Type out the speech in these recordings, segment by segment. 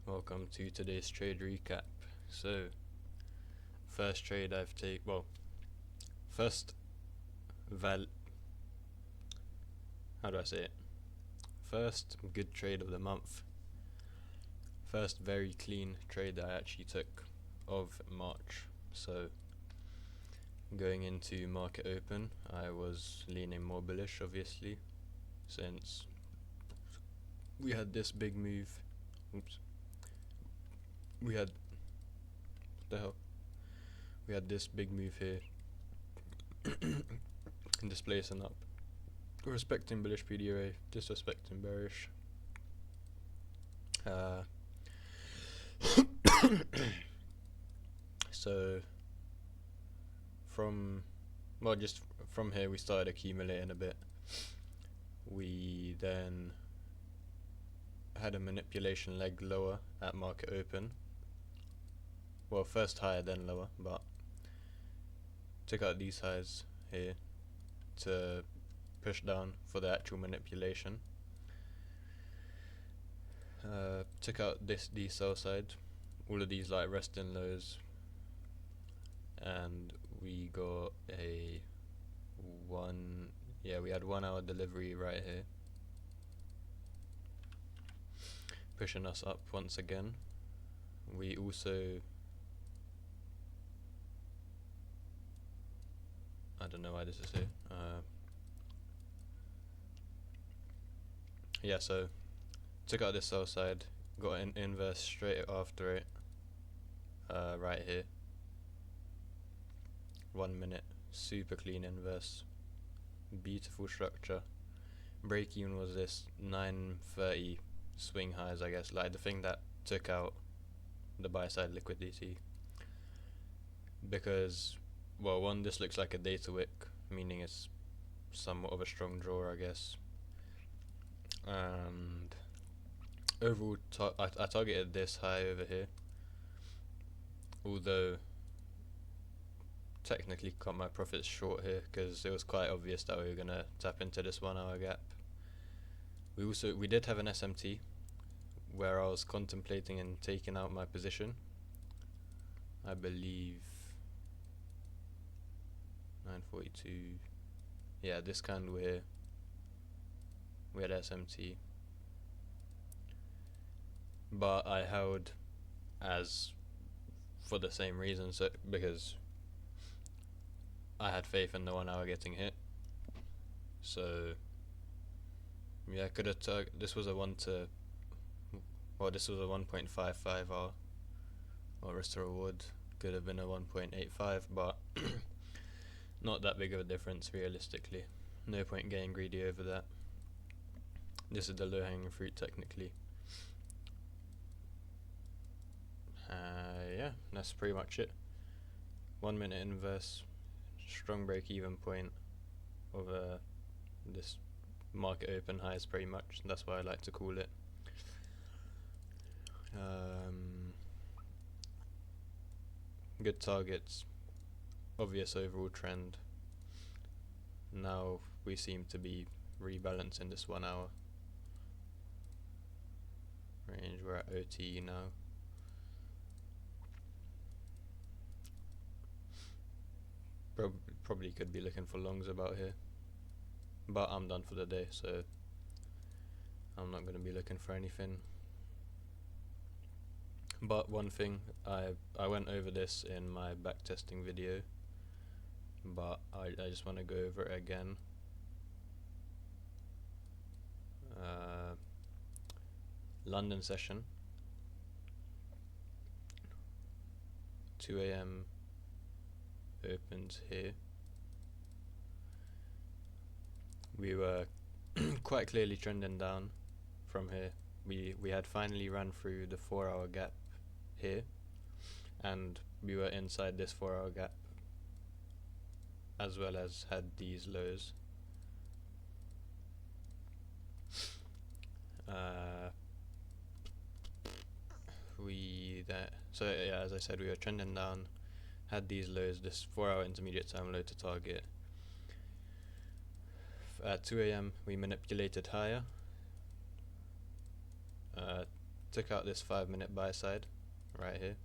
welcome to today's trade recap. So, first trade I've first val how do I say it? First good trade of the month. First very clean trade that I actually took of March. So, going into market open, I was leaning more bullish, obviously, since we had this big move. Oops. We had what the hell? We had this big move here, and displacing up, respecting bullish PDOA, disrespecting bearish. So just from here we started accumulating a bit. We then had a manipulation leg lower at market open. Well, first higher then lower, but took out these highs here to push down for the actual manipulation. Took out these sell side, all of these like resting lows, and we got we had 1 hour delivery right here, pushing us up once again. We also, I don't know why this is here. So took out this sell side, got an inverse straight after it, right here. 1 minute, super clean inverse, beautiful structure. Break even was this 9:30 swing highs, I guess, like the thing that took out the buy side liquidity. Because, well, one, this looks like a data wick, meaning it's somewhat of a strong draw, I guess. And overall, I targeted this high over here, although technically cut my profits short here because it was quite obvious that we were gonna tap into this 1 hour gap. We did have an SMT where I was contemplating and taking out my position. I believe 942. Yeah, this candle here. We had SMT, but I held as for the same reason, so because I had faith in the 1 hour getting hit. So yeah, could have this was a 1.55 hour, or risk to reward could have been a 1.85, but not that big of a difference realistically. No point getting greedy over that. This is the low hanging fruit technically. Yeah, that's pretty much it. 1 minute inverse, strong break even point of this market open highs, pretty much. That's what I like to call it. Good targets, obvious overall trend. Now we seem to be rebalancing this 1 hour range. We're at OT now. Probably could be looking for longs about here, but I'm done for the day, so I'm not going to be looking for anything. But one thing, I went over this in my backtesting video, but I just want to go over it again. London session, 2 AM opens here. We were quite clearly trending down from here. We had finally run through the 4 hour gap here, and we were inside this 4 hour gap, as well as had these lows. As I said, we were trending down, had these lows, this 4 hour intermediate time low to target. At 2 AM we manipulated higher, took out this 5-minute buy side right here.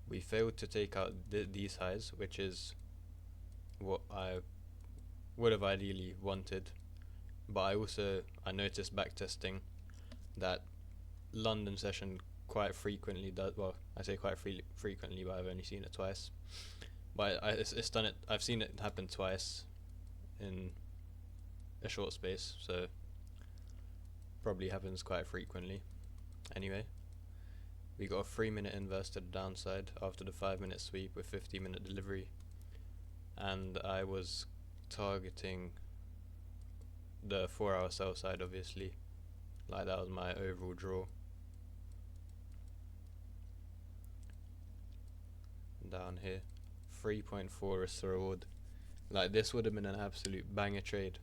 We failed to take out these highs, which is what I would have ideally wanted, but I noticed backtesting that London session quite frequently does, well, I say quite frequently, but I've only seen it twice, but it's done it, I've seen it happen twice in a short space, so probably happens quite frequently. Anyway, we got a 3-minute inverse to the downside after the 5-minute sweep with 50-minute delivery, and I was targeting the 4-hour sell side, obviously, like that was my overall draw. Down here, 3.4 risk to reward. Like, this would have been an absolute banger trade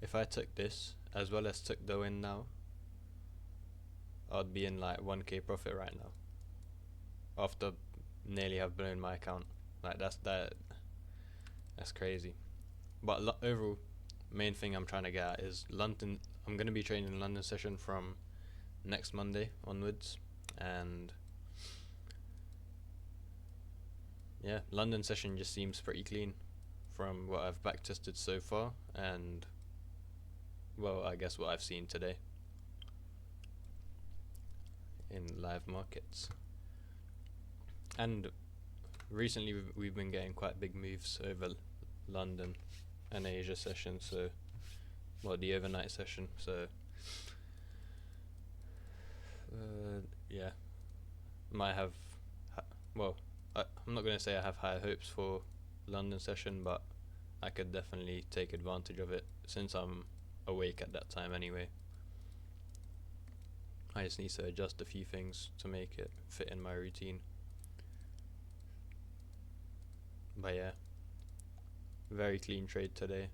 if I took this as well as took the win now. I'd be in like 1k profit right now after nearly have blown my account. Like, that's crazy. But overall, main thing I'm trying to get at is London. I'm going to be trading in London session from next Monday onwards, and yeah, London session just seems pretty clean from what I've backtested so far, and well, I guess what I've seen today in live markets. And recently we've been getting quite big moves over London and Asia session, so well, the overnight session, so yeah, might have well, I'm not going to say I have high hopes for London session, but I could definitely take advantage of it since I'm awake at that time anyway. I just need to adjust a few things to make it fit in my routine. But yeah, very clean trade today.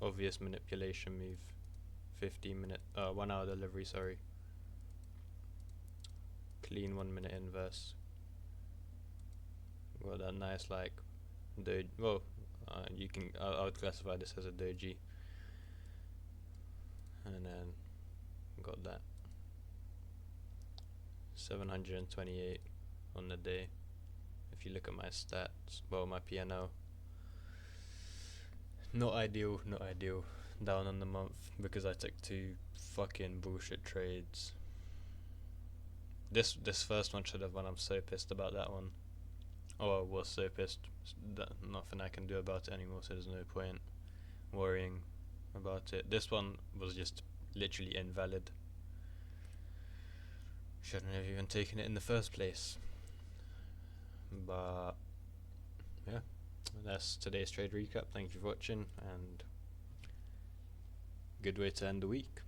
Obvious manipulation move. 1 hour delivery, sorry. Clean 1 minute inverse. Got that nice like doji. Well, I would classify this as a doji. And then got that 728 on the day. If you look at my stats, well, my P&L, not ideal. Down on the month because I took 2 fucking bullshit trades. This first one should have won. I'm so pissed about that one. Oh, I was so pissed. Nothing I can do about it anymore, so there's no point worrying about it. This one was just literally invalid. Shouldn't have even taken it in the first place. But yeah, that's today's trade recap. Thank you for watching, and good way to end the week.